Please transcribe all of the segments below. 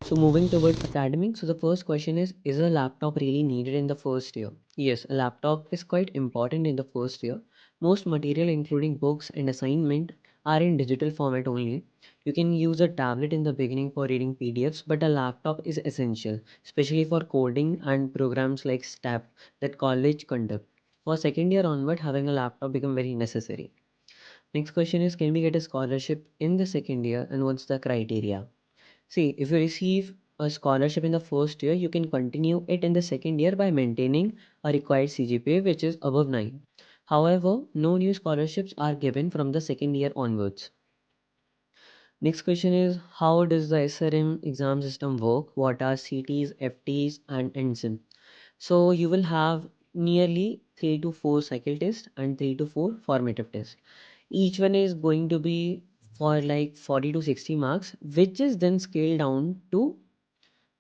So moving towards academic, so the first question is a laptop really needed in the first year? Yes, a laptop is quite important in the first year. Most material, including books and assignment, are in digital format only. You can use a tablet in the beginning for reading PDFs, but a laptop is essential, especially for coding and programs like STAP that college conduct. For second year onward, having a laptop become very necessary. Next question is, can we get a scholarship in the second year and what's the criteria? See, if you receive a scholarship in the first year, you can continue it in the second year by maintaining a required CGPA which is above 9. However, no new scholarships are given from the second year onwards. Next question is, how does the SRM exam system work? What are CTs, FTs and NSIM? So you will have nearly 3 to 4 cycle tests and 3 to 4 formative tests. Each one is going to be for like 40 to 60 marks, which is then scaled down to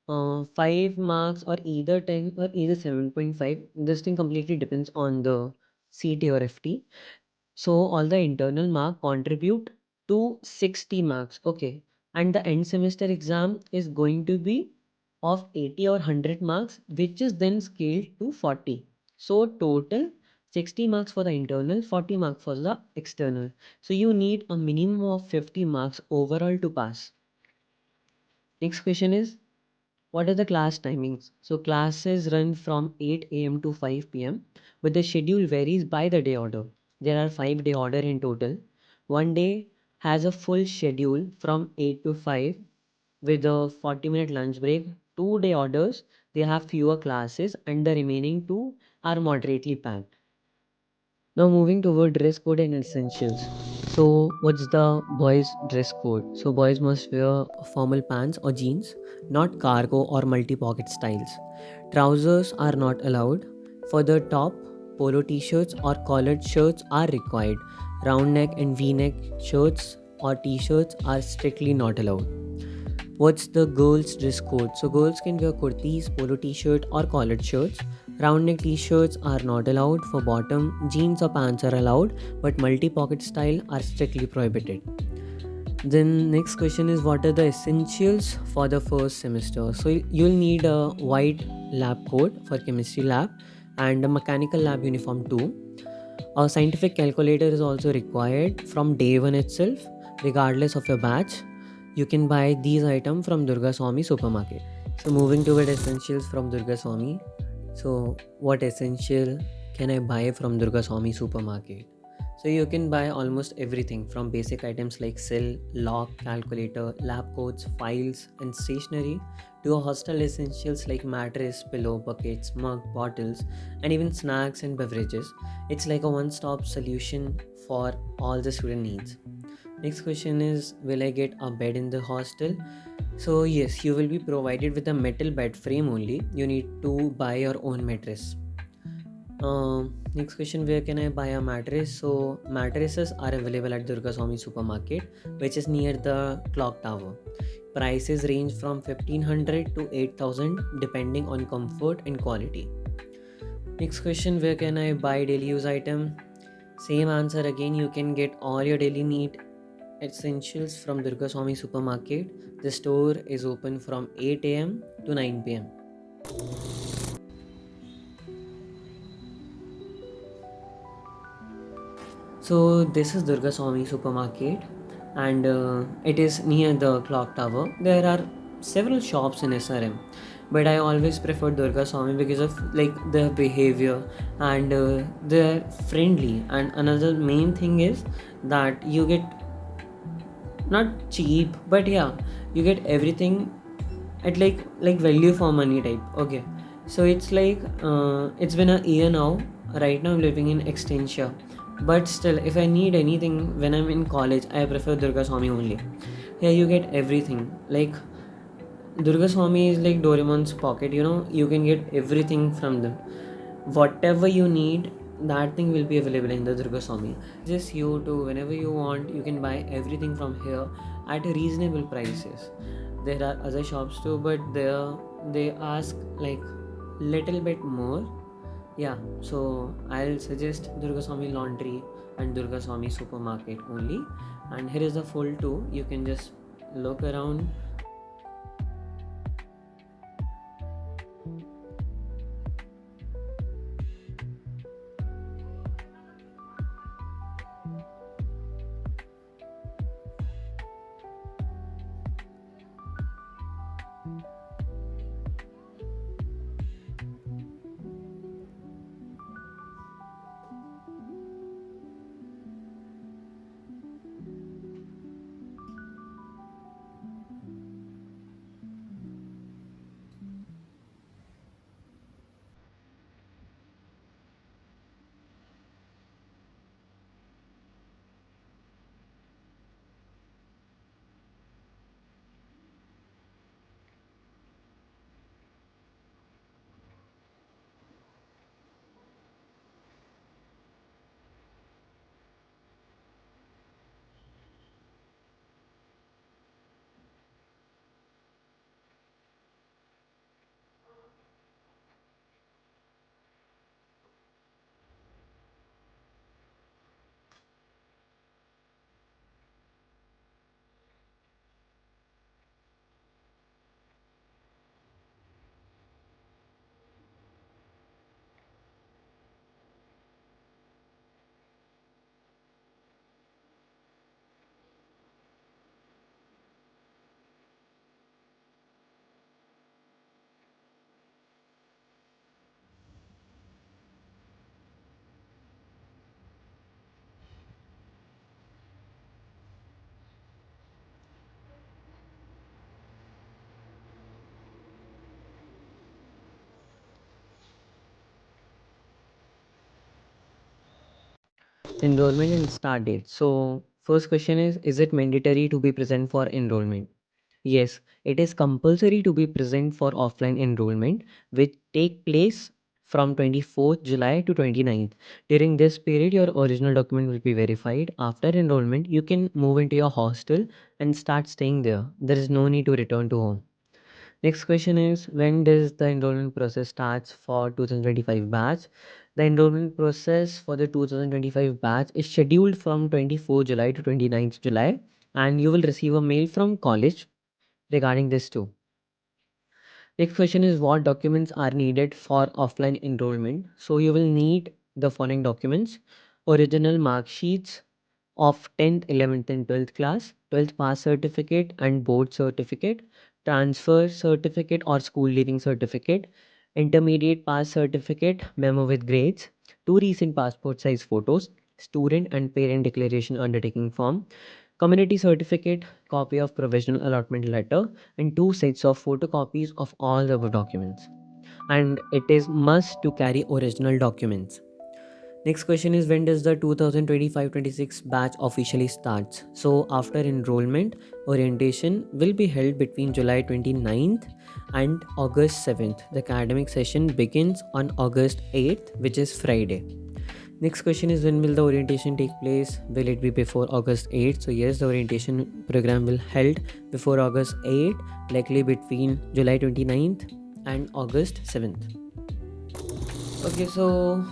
5 marks or either 10 or either 7.5. This thing completely depends on the CT or FT. So all the internal mark contribute to 60 marks. Okay. And the end semester exam is going to be of 80 or 100 marks, which is then scaled to 40. So total 60 marks for the internal, 40 marks for the external. So you need a minimum of 50 marks overall to pass. Next question is, what are the class timings? So classes run from 8 a.m. to 5 p.m., but the schedule varies by the day order. There are 5-day order in total. One day has a full schedule from 8 to 5 with a 40-minute lunch break. 2-day orders, they have fewer classes and the remaining two are moderately packed. Now moving toward dress code and essentials. So what's the boys dress code? So boys must wear formal pants or jeans, not cargo or multi-pocket styles. Trousers are not allowed. For the top, polo t-shirts or collared shirts are required. Round neck and V-neck shirts or t-shirts are strictly not allowed. What's the girls' dress code? So girls can wear kurtis, polo t-shirt or collared shirts. Round neck t-shirts are not allowed. For bottom, jeans or pants are allowed, but multi-pocket style are strictly prohibited. Then next question is, what are the essentials for the first semester? So you'll need a white lab coat for chemistry lab and a mechanical lab uniform too. A scientific calculator is also required from day one itself, regardless of your batch. You can buy these items from Durgaswamy supermarket. So moving toward essentials from Durgaswamy. So what essential can I buy from Durgaswamy supermarket? So you can buy almost everything from basic items like cell, lock, calculator, lab coats, files, and stationery to a hostel essentials like mattress, pillow, buckets, mug, bottles, and even snacks and beverages. It's like a one-stop solution for all the student needs. Next question is, will I get a bed in the hostel? So yes, you will be provided with a metal bed frame only. You need to buy your own mattress. Next question, where can I buy a mattress? So mattresses are available at Durgaswamy supermarket, which is near the clock tower. Prices range from 1500 to 8000 depending on comfort and quality. Next question, where can I buy daily use item? Same answer again, you can get all your daily need essentials from Durgaswamy supermarket. The store is open from 8 a.m. to 9 p.m. So this is Durgaswamy supermarket and it is near the clock tower. There are several shops in SRM, but I always prefer Durgaswamy because of like their behavior and they're friendly. And another main thing is that you get not cheap, but yeah, you get everything at like value for money type. Okay, so it's like it's been a year now. Right now I'm living in Extensia, but still if I need anything when I'm in college, I prefer Durgaswamy only. Here you get everything. Like Durgaswamy is like Doraemon's pocket, you know, you can get everything from them. Whatever you need, that thing will be available in the Durgaswamy. Just you to whenever you want, you can buy everything from here at reasonable prices. There are other shops too, but they ask like little bit more. Yeah, so I'll suggest Durgaswamy Laundry and Durgaswamy Supermarket only. And here is the full tour. You can just look around. Enrollment and start date. So, first question is it mandatory to be present for enrollment? Yes, it is compulsory to be present for offline enrollment, which take place from 24th July to 29th. During this period, your original document will be verified. After enrollment, you can move into your hostel and start staying there. There is no need to return to home. Next question is when does the enrollment process starts for 2025 batch? The enrollment process for the 2025 batch is scheduled from 24 July to 29th July, and you will receive a mail from college regarding this too. Next question is what documents are needed for offline enrollment. So you will need the following documents: original mark sheets of 10th, 11th and 12th class, 12th pass certificate and board certificate, transfer certificate or school leaving certificate, intermediate pass certificate, memo with grades, two recent passport size photos, student and parent declaration undertaking form, community certificate, copy of provisional allotment letter, and two sets of photocopies of all the above documents. And it is must to carry original documents. Next question is when does the 2025-26 batch officially starts? So after enrollment, orientation will be held between July 29th and August 7th. The academic session begins on August 8th, which is Friday. Next question is when will the orientation take place? Will it be before August 8th? So yes, the orientation program will held before August 8th, likely between July 29th and August 7th. Okay, so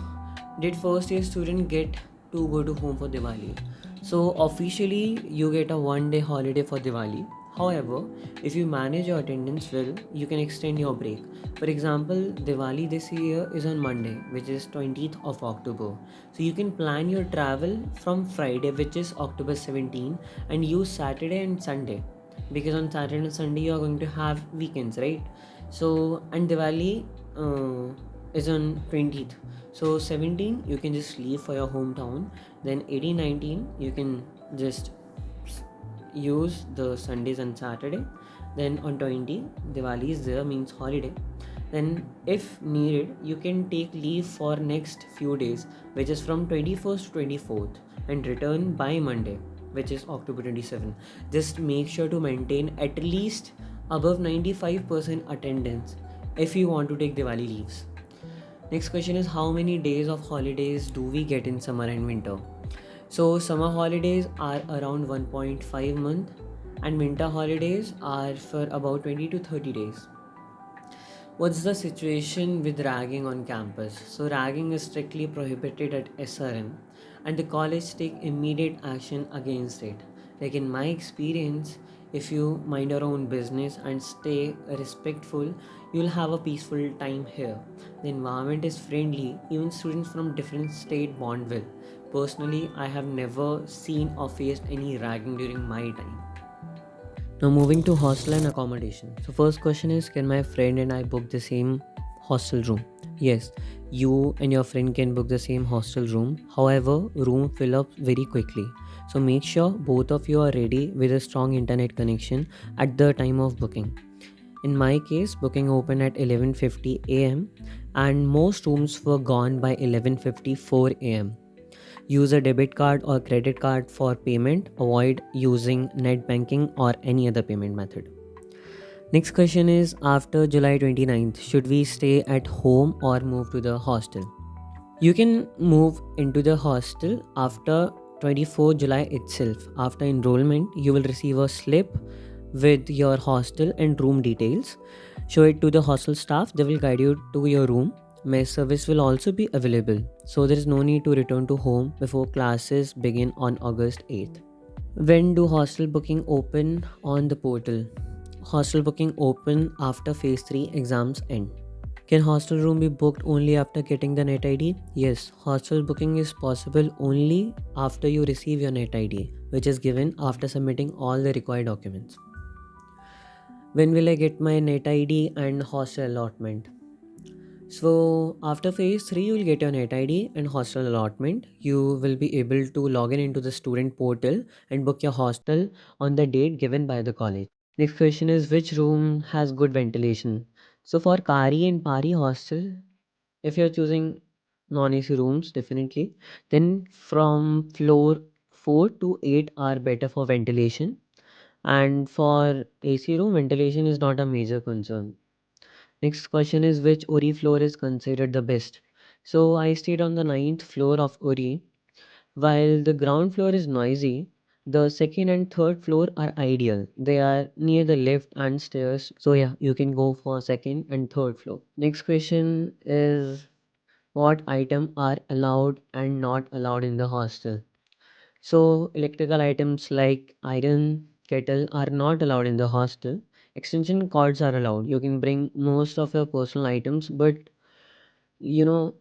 did first year student get to go to home for Diwali? So officially you get a 1 day holiday for Diwali. However, if you manage your attendance well, you can extend your break. For example, Diwali this year is on Monday, which is 20th of October. So you can plan your travel from Friday, which is October 17, and use Saturday and Sunday. Because on Saturday and Sunday you are going to have weekends, right? So and Diwali is on 20th. So 17 you can just leave for your hometown. Then 18, 19 you can just use the Sundays and Saturday. Then on 20 Diwali is there, means holiday. Then if needed you can take leave for next few days, which is from 21st to 24th, and return by Monday, which is October 27. Just make sure to maintain at least above 95% attendance if you want to take Diwali leaves. Next question is how many days of holidays do we get in summer and winter? So summer holidays are around 1.5 month and winter holidays are for about 20 to 30 days. What's the situation with ragging on campus? So ragging is strictly prohibited at SRM and the college take immediate action against it. Like in my experience, if you mind your own business and stay respectful, you'll have a peaceful time here. The environment is friendly, even students from different state bond well. Personally, I have never seen or faced any ragging during my time. Now moving to hostel and accommodation. So first question is can my friend and I book the same hostel room? Yes, you and your friend can book the same hostel room. However, room fill up very quickly. So make sure both of you are ready with a strong internet connection at the time of booking. In my case, booking opened at 11:50 a.m. and most rooms were gone by 11:54 a.m. Use a debit card or credit card for payment. Avoid using net banking or any other payment method. Next question is after July 29th, should we stay at home or move to the hostel? You can move into the hostel after 24 July itself. After enrollment, you will receive a slip with your hostel and room details. Show it to the hostel staff, they will guide you to your room. Mess service will also be available, so there is no need to return to home before classes begin on August 8th. When do hostel booking open on the portal? Hostel booking open after phase 3 exams end. Can hostel room be booked only after getting the net ID? Yes, hostel booking is possible only after you receive your net ID, which is given after submitting all the required documents. When will I get my net ID and hostel allotment? So after phase 3 you will get your net ID and hostel allotment. You will be able to log in into the student portal and book your hostel on the date given by the college. Next question is which room has good ventilation? So for Kari and Pari hostel, if you're choosing non-AC rooms definitely. Then from floor 4 to 8 are better for ventilation. And for AC room, ventilation is not a major concern. Next question is which Uri floor is considered the best? So I stayed on the ninth floor of Uri. While the ground floor is noisy, the second and third floor are ideal. They are near the lift and stairs. So yeah, you can go for second and third floor. Next question is what items are allowed and not allowed in the hostel? So electrical items like iron, kettle are not allowed in the hostel. Extension cords are allowed. You can bring most of your personal items, but you know,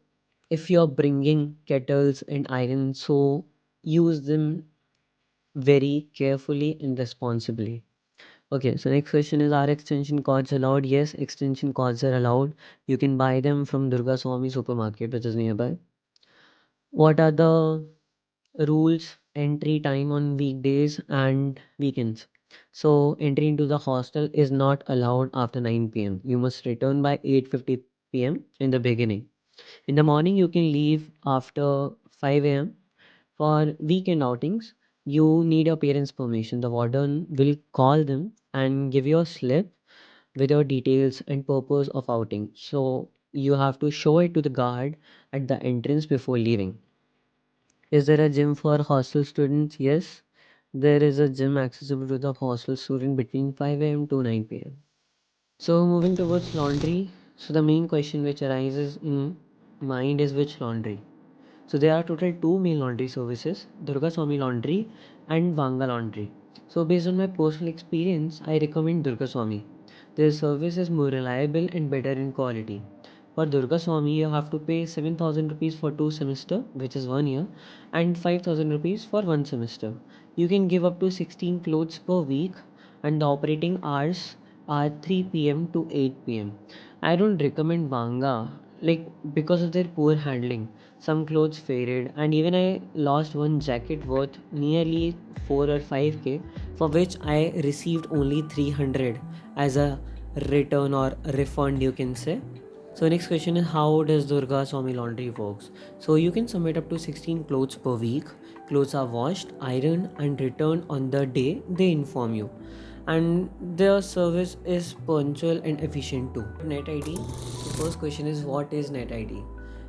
if you're bringing kettles and iron, so use them very carefully and responsibly. Okay, so next question is are extension cords allowed? Yes, extension cords are allowed. You can buy them from Durgaswamy supermarket, which is nearby. What are the rules entry time on weekdays and weekends? So entry into the hostel is not allowed after 9 p.m. You must return by 8:50 p.m. in the beginning. In the morning you can leave after 5 a.m. For weekend outings, you need your parents' permission. The warden will call them and give you a slip with your details and purpose of outing. So you have to show it to the guard at the entrance before leaving. Is there a gym for hostel students? Yes, there is a gym accessible to the hostel student between 5 a.m. to 9 p.m. So moving towards laundry. So the main question which arises in mind is which laundry? So there are total two main laundry services, Durgaswamy Laundry and Vanga Laundry. So based on my personal experience, I recommend Durgaswamy. Their service is more reliable and better in quality. For Durgaswamy, you have to pay 7,000 rupees for 2 semesters, which is 1 year, and 5,000 rupees for 1 semester. You can give up to 16 clothes per week, and the operating hours are 3 p.m. to 8 p.m. I don't recommend Vanga, like because of their poor handling. Some clothes faded, and even I lost one jacket worth nearly 4 or 5k, for which I received only 300 as a return or refund, you can say. So next question is how does Durga Swami laundry works? So you can submit up to 16 clothes per week. Clothes are washed, ironed and returned on the day they inform you. And their service is punctual and efficient too. Net ID. The first question is what is Net ID?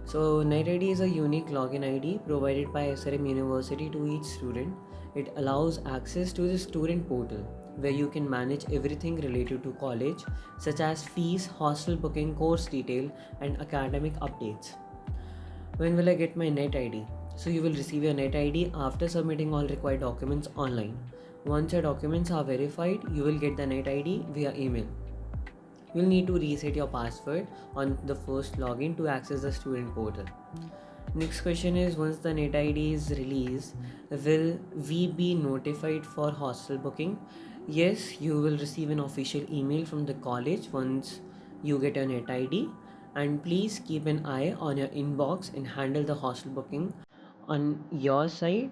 So Net ID is a unique login ID provided by SRM University to each student. It allows access to the student portal where you can manage everything related to college such as fees, hostel booking, course detail and academic updates. When will I get my Net ID? So you will receive your Net ID after submitting all required documents online. Once your documents are verified, you will get the Net ID via email. You'll need to reset your password on the first login to access the student portal. Next question is once the Net ID is released, will we be notified for hostel booking? Yes, you will receive an official email from the college once you get a Net ID, and please keep an eye on your inbox and handle the hostel booking on your side